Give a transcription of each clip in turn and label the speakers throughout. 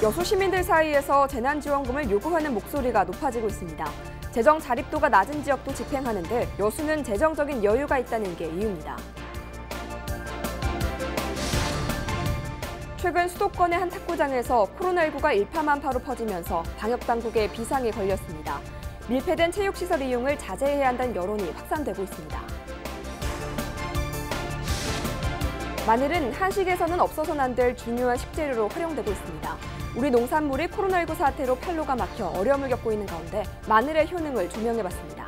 Speaker 1: 여수 시민들 사이에서 재난지원금을 요구하는 목소리가 높아지고 있습니다. 재정 자립도가 낮은 지역도 집행하는데 여수는 재정적인 여유가 있다는 게 이유입니다. 최근 수도권의 한 탁구장에서 코로나19가 일파만파로 퍼지면서 방역당국의 비상이 걸렸습니다. 밀폐된 체육시설 이용을 자제해야 한다는 여론이 확산되고 있습니다. 마늘은 한식에서는 없어서는 안 될 중요한 식재료로 활용되고 있습니다. 우리 농산물이 코로나19 사태로 판로가 막혀 어려움을 겪고 있는 가운데 마늘의 효능을 조명해봤습니다.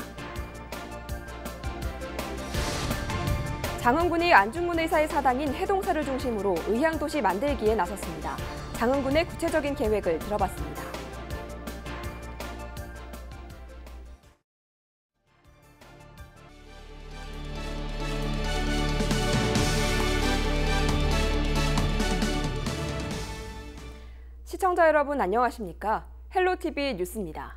Speaker 1: 장흥군이 안중근 의사의 사당인 해동사를 중심으로 의향도시 만들기에 나섰습니다. 장흥군의 구체적인 계획을 들어봤습니다. 시청자 여러분 안녕하십니까? 헬로티비 뉴스입니다.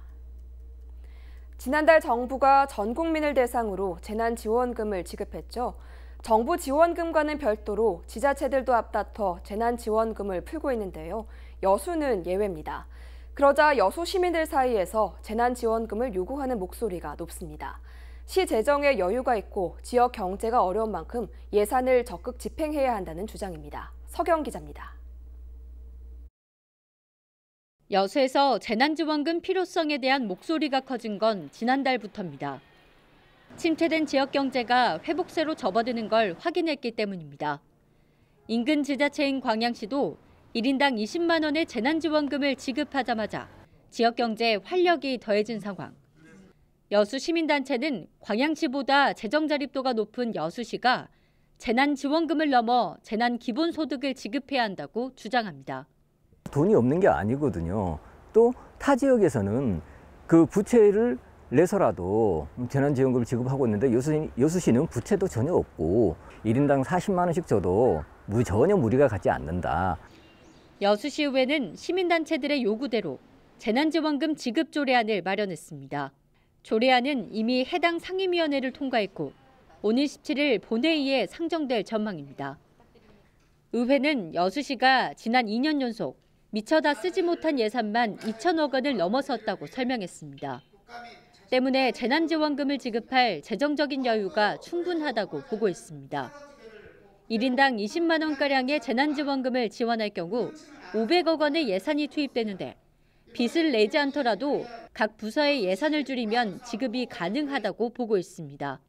Speaker 1: 지난달 정부가 전 국민을 대상으로 재난지원금을 지급했죠. 정부 지원금과는 별도로 지자체들도 앞다퉈 재난지원금을 풀고 있는데요. 여수는 예외입니다. 그러자 여수 시민들 사이에서 재난지원금을 요구하는 목소리가 높습니다. 시 재정에 여유가 있고 지역 경제가 어려운 만큼 예산을 적극 집행해야 한다는 주장입니다. 서경 기자입니다.
Speaker 2: 여수에서 재난지원금 필요성에 대한 목소리가 커진 건 지난달부터입니다. 침체된 지역 경제가 회복세로 접어드는 걸 확인했기 때문입니다. 인근 지자체인 광양시도 1인당 20만 원의 재난지원금을 지급하자마자 지역 경제에 활력이 더해진 상황. 여수 시민단체는 광양시보다 재정 자립도가 높은 여수시가 재난지원금을 넘어 재난기본소득을 지급해야 한다고 주장합니다.
Speaker 3: 돈이 없는 게 아니거든요. 또 타 지역에서는 그 부채를 내서라도 재난지원금을 지급하고 있는데 여수시는 부채도 전혀 없고 1인당 40만 원씩 줘도 전혀 무리가 가지 않는다.
Speaker 2: 여수시의회는 시민단체들의 요구대로 재난지원금 지급 조례안을 마련했습니다. 조례안은 이미 해당 상임위원회를 통과했고 오는 17일 본회의에 상정될 전망입니다. 의회는 여수시가 지난 2년 연속 미처 다 쓰지 못한 예산만 2천억 원을 넘어섰다고 설명했습니다. 때문에 재난지원금을 지급할 재정적인 여유가 충분하다고 보고 있습니다. 1인당 20만 원가량의 재난지원금을 지원할 경우 500억 원의 예산이 투입되는데 빚을 내지 않더라도 각 부서의 예산을 줄이면 지급이 가능하다고 보고 있습니다.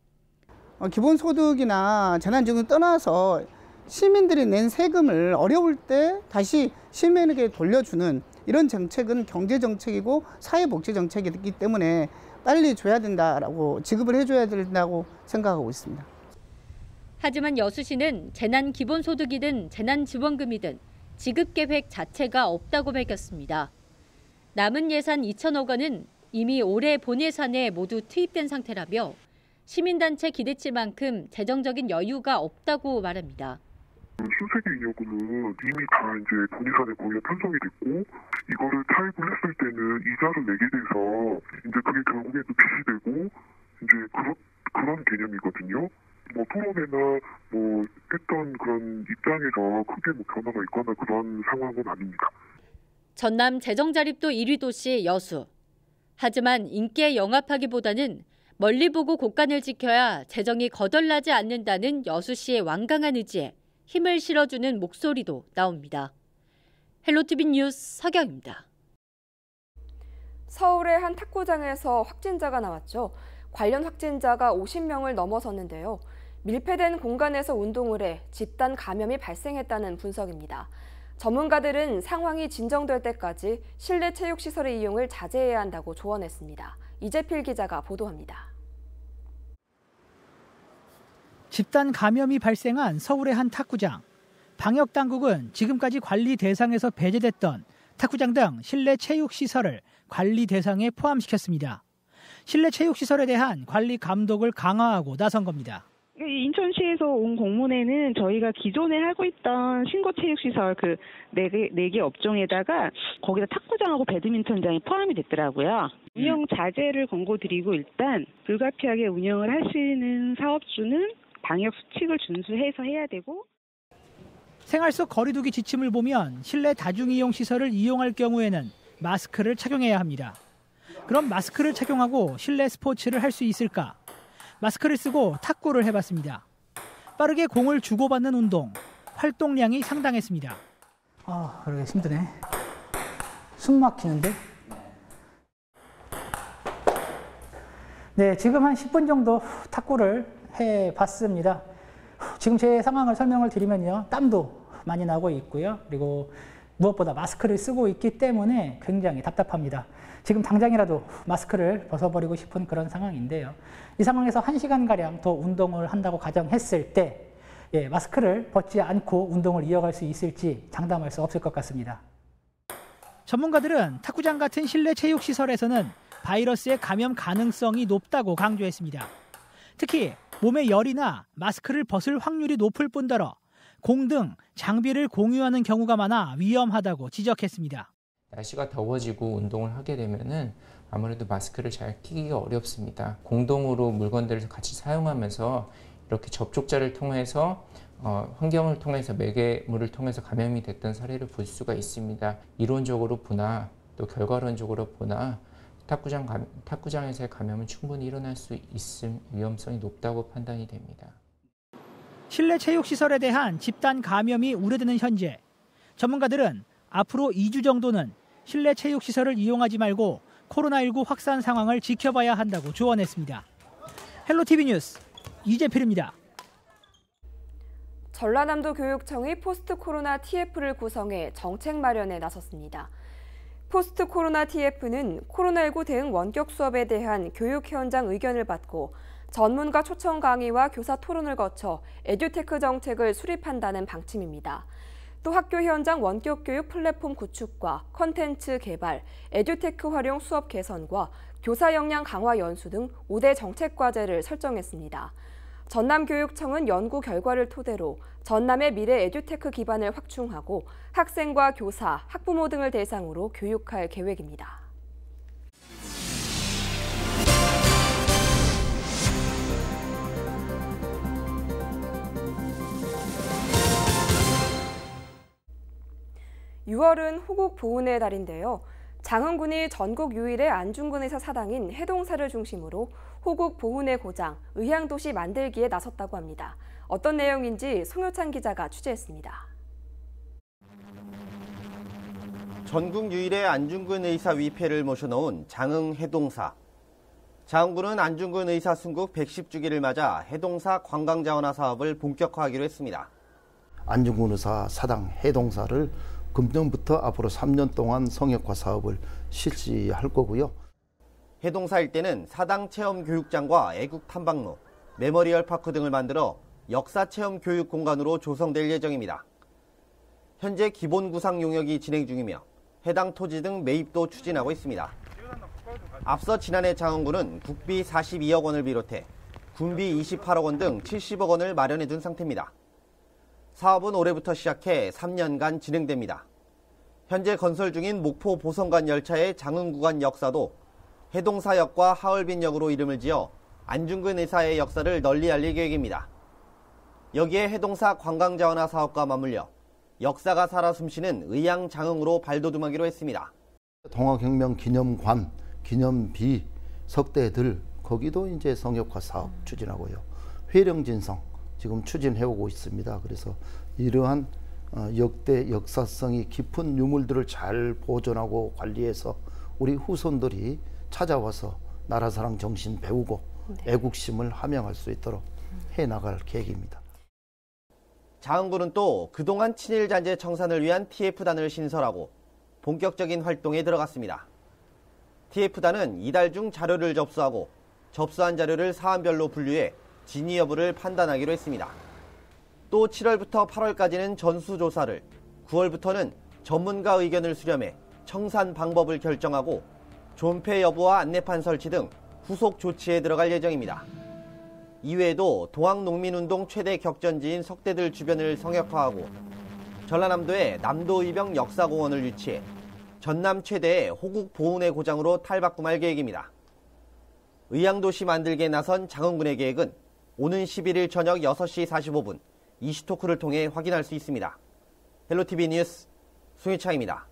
Speaker 4: 기본소득이나 재난지원금 떠나서 시민들이 낸 세금을 어려울 때 다시 시민에게 돌려주는 이런 정책은 경제정책이고 사회복지정책이기 때문에 빨리 줘야 된다라고 지급을 해줘야 된다고 생각하고 있습니다.
Speaker 2: 하지만 여수시는 재난기본소득이든 재난지원금이든 지급계획 자체가 없다고 밝혔습니다. 남은 예산 2천억 원은 이미 올해 본예산에 모두 투입된 상태라며 시민단체 기대치만큼 재정적인 여유가 없다고 말합니다.
Speaker 5: 신세계 인여금은 이미 다 이제 본예산에 거의 편성이 됐고 이거를 타입을 했을 때는 이자를 내게 돼서 이제 그게 결국에도 빚이 되고 이제 그런 개념이거든요. 토론회나 했던 그런 입장에서 크게 변화가 있거나 그런 상황은 아닙니다.
Speaker 2: 전남 재정자립도 1위 도시 여수. 하지만 인기에 영합하기보다는 멀리 보고 곳간을 지켜야 재정이 거덜나지 않는다는 여수시의 완강한 의지에 힘을 실어주는 목소리도 나옵니다. 헬로티비 뉴스 서경입니다.
Speaker 1: 서울의 한 탁구장에서 확진자가 나왔죠. 관련 확진자가 50명을 넘어섰는데요. 밀폐된 공간에서 운동을 해 집단 감염이 발생했다는 분석입니다. 전문가들은 상황이 진정될 때까지 실내 체육시설의 이용을 자제해야 한다고 조언했습니다. 이재필 기자가 보도합니다.
Speaker 6: 집단 감염이 발생한 서울의 한 탁구장. 방역당국은 지금까지 관리 대상에서 배제됐던 탁구장 등 실내 체육시설을 관리 대상에 포함시켰습니다. 실내 체육시설에 대한 관리 감독을 강화하고 나선 겁니다.
Speaker 7: 인천시에서 온 공문에는 저희가 기존에 하고 있던 신고체육시설 그 4개 업종에다가 거기다 탁구장하고 배드민턴장이 포함이 됐더라고요. 운영 자제를 권고드리고 일단 불가피하게 운영을 하시는 사업주는 방역 수칙을 준수해서 해야 되고.
Speaker 6: 생활 속 거리두기 지침을 보면 실내 다중이용 시설을 이용할 경우에는 마스크를 착용해야 합니다. 그럼 마스크를 착용하고 실내 스포츠를 할 수 있을까? 마스크를 쓰고 탁구를 해봤습니다. 빠르게 공을 주고받는 운동, 활동량이 상당했습니다.
Speaker 8: 그러게 힘드네. 숨 막히는데? 네, 지금 한 10분 정도 탁구를 해봤습니다. 지금 제 상황을 설명을 드리면요. 땀도 많이 나고 있고요. 그리고 무엇보다 마스크를 쓰고 있기 때문에 굉장히 답답합니다. 지금 당장이라도 마스크를 벗어버리고 싶은 그런 상황인데요. 이 상황에서 1시간가량 더 운동을 한다고 가정했을 때 마스크를 벗지 않고 운동을 이어갈 수 있을지 장담할 수 없을 것 같습니다.
Speaker 6: 전문가들은 탁구장 같은 실내 체육시설에서는 바이러스의 감염 가능성이 높다고 강조했습니다. 특히 몸에 열이나 마스크를 벗을 확률이 높을 뿐더러 공 등 장비를 공유하는 경우가 많아 위험하다고 지적했습니다.
Speaker 9: 날씨가 더워지고 운동을 하게 되면은 아무래도 마스크를 잘 끼기가 어렵습니다. 공동으로 물건들을 같이 사용하면서 이렇게 접촉자를 통해서 환경을 통해서 매개물을 통해서 감염이 됐던 사례를 볼 수가 있습니다. 이론적으로 보나 또 결과론적으로 보나 탁구장에서의 감염은 충분히 일어날 수 있을 위험성이 높다고 판단이 됩니다.
Speaker 6: 실내 체육시설에 대한 집단 감염이 우려되는 현재 전문가들은 앞으로 2주 정도는 실내 체육시설을 이용하지 말고 코로나19 확산 상황을 지켜봐야 한다고 조언했습니다. 헬로티비 뉴스 이재필입니다.
Speaker 1: 전라남도 교육청이 포스트 코로나 TF를 구성해 정책 마련에 나섰습니다. 포스트 코로나 TF는 코로나19 대응 원격 수업에 대한 교육 현장 의견을 받고 전문가 초청 강의와 교사 토론을 거쳐 에듀테크 정책을 수립한다는 방침입니다. 또 학교 현장 원격 교육 플랫폼 구축과 컨텐츠 개발, 에듀테크 활용 수업 개선과 교사 역량 강화 연수 등 5대 정책 과제를 설정했습니다. 전남교육청은 연구 결과를 토대로 전남의 미래 에듀테크 기반을 확충하고 학생과 교사, 학부모 등을 대상으로 교육할 계획입니다. (6월은) 호국 보훈의 달인데요. 장흥군이 전국 유일의 안중근 의사 사당인 해동사를 중심으로 호국 보훈의 고장, 의향도시 만들기에 나섰다고 합니다. 어떤 내용인지 송효찬 기자가 취재했습니다.
Speaker 10: 전국 유일의 안중근 의사 위패를 모셔놓은 장흥 해동사. 장흥군은 안중근 의사 순국 110주기를 맞아 해동사 관광자원화 사업을 본격화하기로 했습니다.
Speaker 11: 안중근 의사 사당 해동사를 금년부터 앞으로 3년 동안 성역화 사업을 실시할 거고요.
Speaker 10: 해동사 일대는 사당 체험 교육장과 애국 탐방로, 메모리얼 파크 등을 만들어 역사 체험 교육 공간으로 조성될 예정입니다. 현재 기본 구상 용역이 진행 중이며 해당 토지 등 매입도 추진하고 있습니다. 앞서 지난해 장흥군은 국비 42억 원을 비롯해 군비 28억 원 등 70억 원을 마련해 둔 상태입니다. 사업은 올해부터 시작해 3년간 진행됩니다. 현재 건설 중인 목포 보성간 열차의 장흥 구간 역사도 해동사역과 하얼빈역으로 이름을 지어 안중근 의사의 역사를 널리 알릴 계획입니다. 여기에 해동사 관광자원화 사업과 맞물려 역사가 살아 숨쉬는 의향 장흥으로 발돋움하기로 했습니다.
Speaker 11: 동학혁명 기념관, 기념비, 석대들 거기도 이제 성역화 사업 추진하고요. 회령진성 지금 추진해오고 있습니다. 그래서 이러한 역대 역사성이 깊은 유물들을 잘 보존하고 관리해서 우리 후손들이 찾아와서 나라사랑 정신 배우고 애국심을 함양할 수 있도록 해나갈 계획입니다.
Speaker 10: 장흥군은 또 그동안 친일잔재 청산을 위한 TF단을 신설하고 본격적인 활동에 들어갔습니다. TF단은 이달 중 자료를 접수하고 접수한 자료를 사안별로 분류해 진위 여부를 판단하기로 했습니다. 또 7월부터 8월까지는 전수조사를, 9월부터는 전문가 의견을 수렴해 청산 방법을 결정하고 존폐 여부와 안내판 설치 등 후속 조치에 들어갈 예정입니다. 이외에도 동학농민운동 최대 격전지인 석대들 주변을 성역화하고 전라남도에 남도의병 역사공원을 유치해 전남 최대의 호국 보훈의 고장으로 탈바꿈할 계획입니다. 의향도시 만들기에 나선 장흥군의 계획은 오는 11일 저녁 6시 45분 이슈토크를 통해 확인할 수 있습니다. 헬로티비 뉴스 송희창입니다.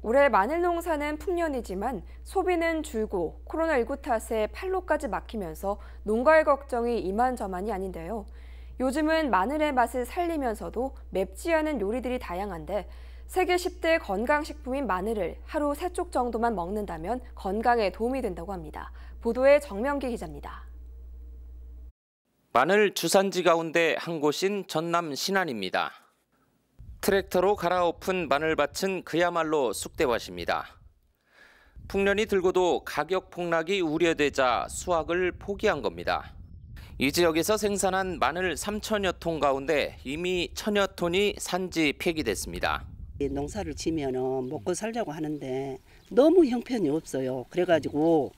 Speaker 1: 올해 마늘 농사는 풍년이지만 소비는 줄고 코로나19 탓에 판로까지 막히면서 농가의 걱정이 이만저만이 아닌데요. 요즘은 마늘의 맛을 살리면서도 맵지 않은 요리들이 다양한데 세계 10대 건강식품인 마늘을 하루 3쪽 정도만 먹는다면 건강에 도움이 된다고 합니다. 보도에 정명기 기자입니다.
Speaker 12: 마늘 주산지 가운데 한 곳인 전남 신안입니다. 트랙터로 갈아엎은 마늘밭은 그야말로 쑥대밭입니다. 풍년이 들고도 가격 폭락이 우려되자 수확을 포기한 겁니다. 이 지역에서 생산한 마늘 3천여 톤 가운데 이미 1,000여 톤이 산지 폐기됐습니다.
Speaker 13: 농사를 지면 먹고 살자고 하는데 너무 형편이 없어요. 그래가지고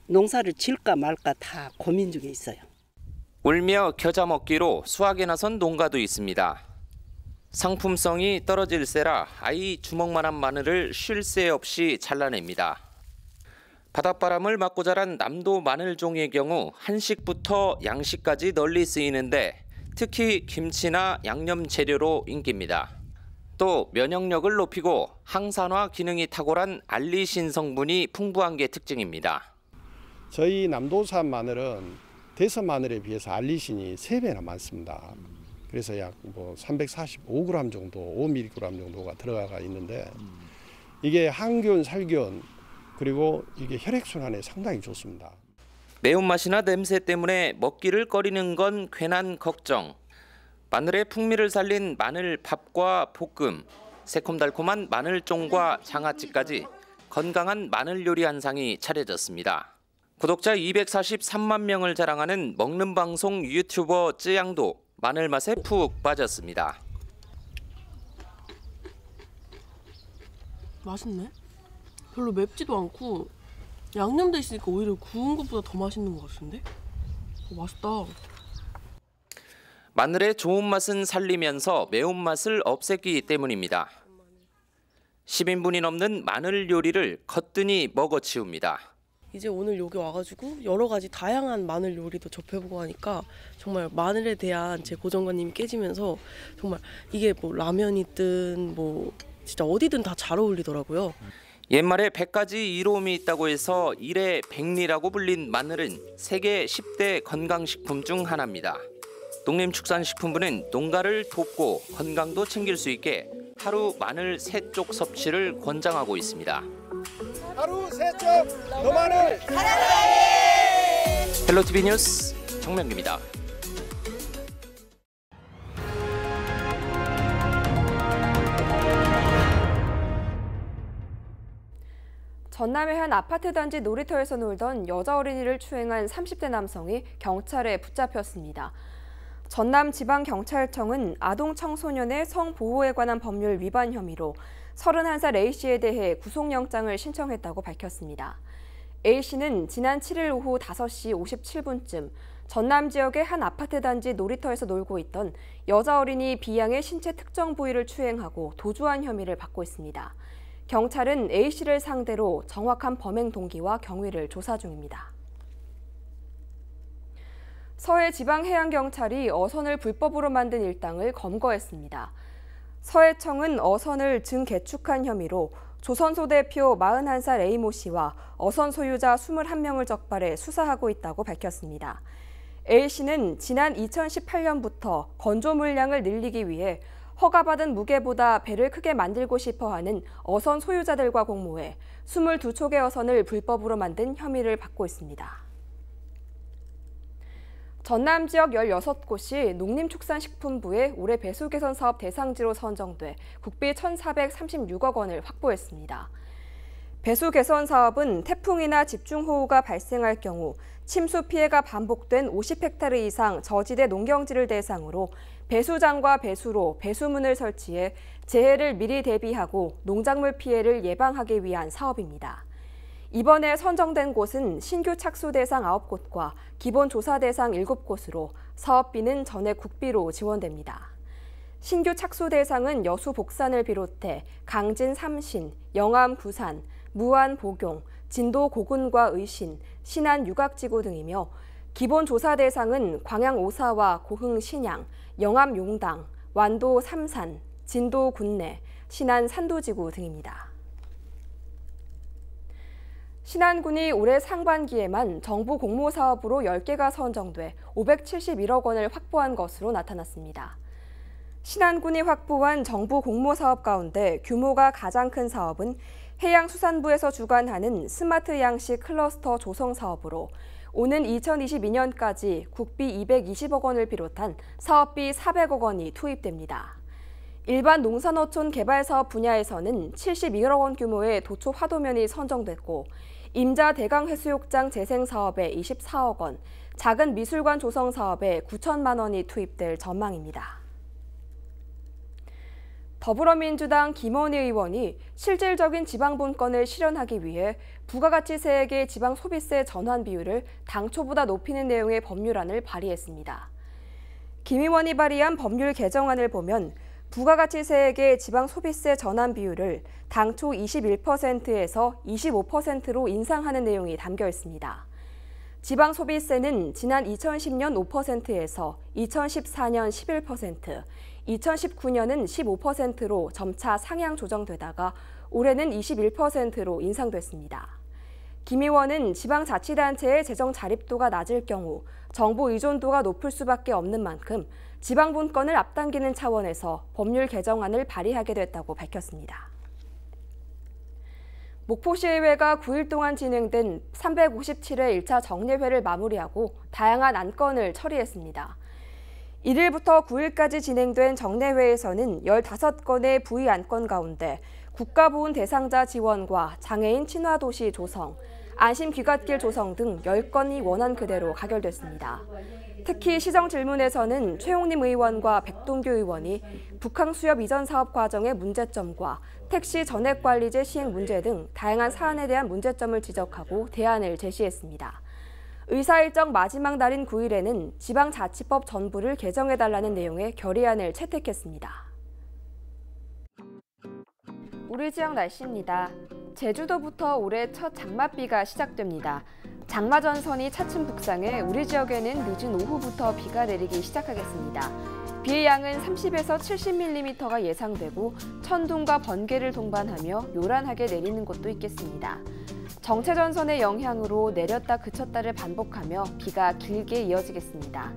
Speaker 13: 농사를 질까 말까 다 고민 중에 있어요.
Speaker 12: 울며 겨자 먹기로 수확에 나선 농가도 있습니다. 상품성이 떨어질세라 아이 주먹만한 마늘을 쉴 새 없이 잘라냅니다. 바닷바람을 맞고 자란 남도 마늘종의 경우 한식부터 양식까지 널리 쓰이는데 특히 김치나 양념 재료로 인기입니다. 또 면역력을 높이고 항산화 기능이 탁월한 알리신 성분이 풍부한 게 특징입니다.
Speaker 14: 저희 남도산 마늘은 대선 마늘에 비해서 알리신이 3배나 많습니다. 그래서 약 345g 정도, 5mg 정도가 들어가 있는데 이게 항균, 살균 그리고 이게 혈액순환에 상당히 좋습니다.
Speaker 12: 매운맛이나 냄새 때문에 먹기를 꺼리는 건 괜한 걱정. 마늘의 풍미를 살린 마늘밥과 볶음, 새콤달콤한 마늘종과 장아찌까지 건강한 마늘 요리 한 상이 차려졌습니다. 구독자 243만 명을 자랑하는 먹는 방송 유튜버 쯔양도 마늘 맛에 푹 빠졌습니다.
Speaker 15: 맛있네. 별로 맵지도 않고 양념돼 있으니까 오히려 구운 것보다 더 맛있는 것 같은데? 맛있다.
Speaker 12: 마늘의 좋은 맛은 살리면서 매운맛을 없애기 때문입니다. 10인분이 넘는 마늘 요리를 거뜬히 먹어치웁니다.
Speaker 15: 이제 오늘 여기 와가지고 여러 가지 다양한 마늘 요리도 접해보고 하니까 정말 마늘에 대한 제 고정관념이 깨지면서 정말 이게 뭐 라면이든 뭐 진짜 어디든 다 잘 어울리더라고요.
Speaker 12: 옛말에 100가지 이로움이 있다고 해서 일의 백리라고 불린 마늘은 세계 10대 건강식품 중 하나입니다. 농림축산식품부는 농가를 돕고 건강도 챙길 수 있게 하루 마늘 3쪽 섭취를 권장하고 있습니다.
Speaker 16: 하루 3쪽 더 마늘 사랑해!
Speaker 12: 헬로티비 뉴스 정명기입니다.
Speaker 1: 전남의 한 아파트 단지 놀이터에서 놀던 여자 어린이를 추행한 30대 남성이 경찰에 붙잡혔습니다. 전남지방경찰청은 아동 청소년의 성보호에 관한 법률 위반 혐의로 31살 A씨에 대해 구속영장을 신청했다고 밝혔습니다. A씨는 지난 7일 오후 5시 57분쯤 전남 지역의 한 아파트 단지 놀이터에서 놀고 있던 여자 어린이 B양의 신체 특정 부위를 추행하고 도주한 혐의를 받고 있습니다. 경찰은 A씨를 상대로 정확한 범행 동기와 경위를 조사 중입니다. 서해지방해양경찰이 어선을 불법으로 만든 일당을 검거했습니다. 서해청은 어선을 증개축한 혐의로 조선소 대표 41살 A모 씨와 어선 소유자 21명을 적발해 수사하고 있다고 밝혔습니다. A씨는 지난 2018년부터 건조 물량을 늘리기 위해 허가받은 무게보다 배를 크게 만들고 싶어하는 어선 소유자들과 공모해 22척의 어선을 불법으로 만든 혐의를 받고 있습니다. 전남 지역 16곳이 농림축산식품부의 올해 배수 개선 사업 대상지로 선정돼 국비 1,436억 원을 확보했습니다. 배수 개선 사업은 태풍이나 집중호우가 발생할 경우 침수 피해가 반복된 50헥타르 이상 저지대 농경지를 대상으로 배수장과 배수로, 배수문을 설치해 재해를 미리 대비하고 농작물 피해를 예방하기 위한 사업입니다. 이번에 선정된 곳은 신규 착수 대상 9곳과 기본 조사 대상 7곳으로 사업비는 전액 국비로 지원됩니다. 신규 착수 대상은 여수 복산을 비롯해 강진 삼신, 영암 구산, 무안 복용, 진도 고군과 의신, 신안 유각지구 등이며 기본 조사 대상은 광양 오사와 고흥 신양, 영암 용당, 완도 삼산, 진도 군내, 신안 산도지구 등입니다. 신안군이 올해 상반기에만 정부 공모사업으로 10개가 선정돼 571억 원을 확보한 것으로 나타났습니다. 신안군이 확보한 정부 공모사업 가운데 규모가 가장 큰 사업은 해양수산부에서 주관하는 스마트 양식 클러스터 조성 사업으로 오는 2022년까지 국비 220억 원을 비롯한 사업비 400억 원이 투입됩니다. 일반 농산어촌 개발 사업 분야에서는 71억 원 규모의 도초 화도면이 선정됐고 임자 대강 해수욕장 재생 사업에 24억 원, 작은 미술관 조성 사업에 9천만 원이 투입될 전망입니다. 더불어민주당 김원희 의원이 실질적인 지방분권을 실현하기 위해 부가가치세액의 지방소비세 전환 비율을 당초보다 높이는 내용의 법률안을 발의했습니다. 김 의원이 발의한 법률 개정안을 보면 부가가치세액의 지방소비세 전환 비율을 당초 21%에서 25%로 인상하는 내용이 담겨 있습니다. 지방소비세는 지난 2010년 5%에서 2014년 11%, 2019년은 15%로 점차 상향 조정되다가 올해는 21%로 인상됐습니다. 김 의원은 지방자치단체의 재정 자립도가 낮을 경우 정부 의존도가 높을 수밖에 없는 만큼 지방분권을 앞당기는 차원에서 법률 개정안을 발의하게 됐다고 밝혔습니다. 목포시의회가 9일 동안 진행된 357회 1차 정례회를 마무리하고 다양한 안건을 처리했습니다. 1일부터 9일까지 진행된 정례회에서는 15건의 부의 안건 가운데 국가보훈 대상자 지원과 장애인 친화도시 조성, 안심귀갓길 조성 등 10건이 원안 그대로 가결됐습니다. 특히 시정질문에서는 최용림 의원과 백동규 의원이 북항 수협 이전 사업 과정의 문제점과 택시 전액관리제 시행 문제 등 다양한 사안에 대한 문제점을 지적하고 대안을 제시했습니다. 의사일정 마지막 날인 9일에는 지방자치법 전부를 개정해달라는 내용의 결의안을 채택했습니다. 우리 지역 날씨입니다. 제주도부터 올해 첫 장맛비가 시작됩니다. 장마 전선이 차츰 북상해 우리 지역에는 늦은 오후부터 비가 내리기 시작하겠습니다. 비의 양은 30에서 70mm가 예상되고 천둥과 번개를 동반하며 요란하게 내리는 곳도 있겠습니다. 정체 전선의 영향으로 내렸다 그쳤다를 반복하며 비가 길게 이어지겠습니다.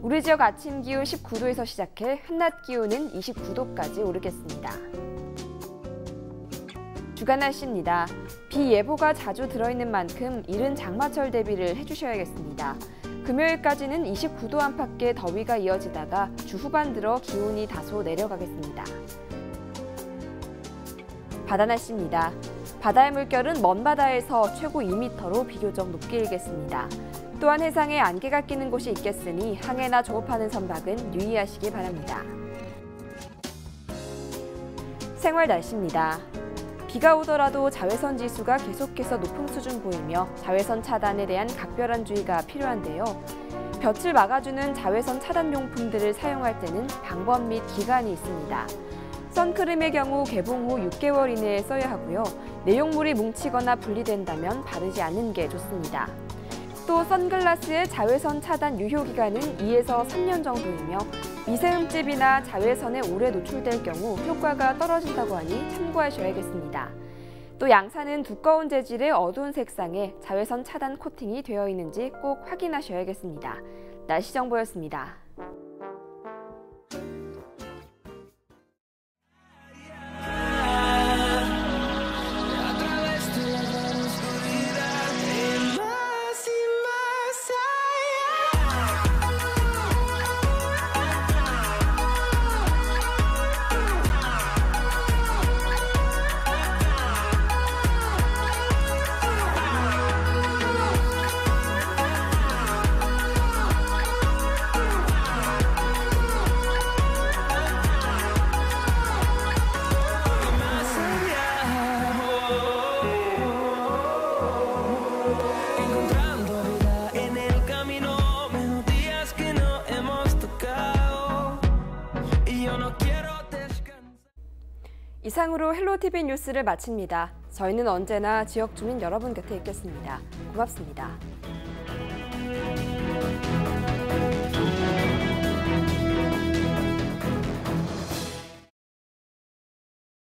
Speaker 1: 우리 지역 아침 기온 19도에서 시작해 한낮 기온은 29도까지 오르겠습니다. 주간 날씨입니다. 비 예보가 자주 들어있는 만큼 이른 장마철 대비를 해주셔야겠습니다. 금요일까지는 29도 안팎의 더위가 이어지다가 주 후반 들어 기온이 다소 내려가겠습니다. 바다 날씨입니다. 바다의 물결은 먼 바다에서 최고 2m로 비교적 높게 일겠습니다. 또한 해상에 안개가 끼는 곳이 있겠으니 항해나 조업하는 선박은 유의하시기 바랍니다. 생활 날씨입니다. 비가 오더라도 자외선 지수가 계속해서 높은 수준 보이며 자외선 차단에 대한 각별한 주의가 필요한데요. 볕을 막아주는 자외선 차단 용품들을 사용할 때는 방법 및 기간이 있습니다. 선크림의 경우 개봉 후 6개월 이내에 써야 하고요. 내용물이 뭉치거나 분리된다면 바르지 않는 게 좋습니다. 또 선글라스의 자외선 차단 유효 기간은 2에서 3년 정도이며 미세흠집이나 자외선에 오래 노출될 경우 효과가 떨어진다고 하니 참고하셔야겠습니다. 또 양산은 두꺼운 재질의 어두운 색상에 자외선 차단 코팅이 되어 있는지 꼭 확인하셔야겠습니다. 날씨 정보였습니다. 이상으로 헬로티비 뉴스를 마칩니다. 저희는 언제나 지역 주민 여러분 곁에 있겠습니다. 고맙습니다.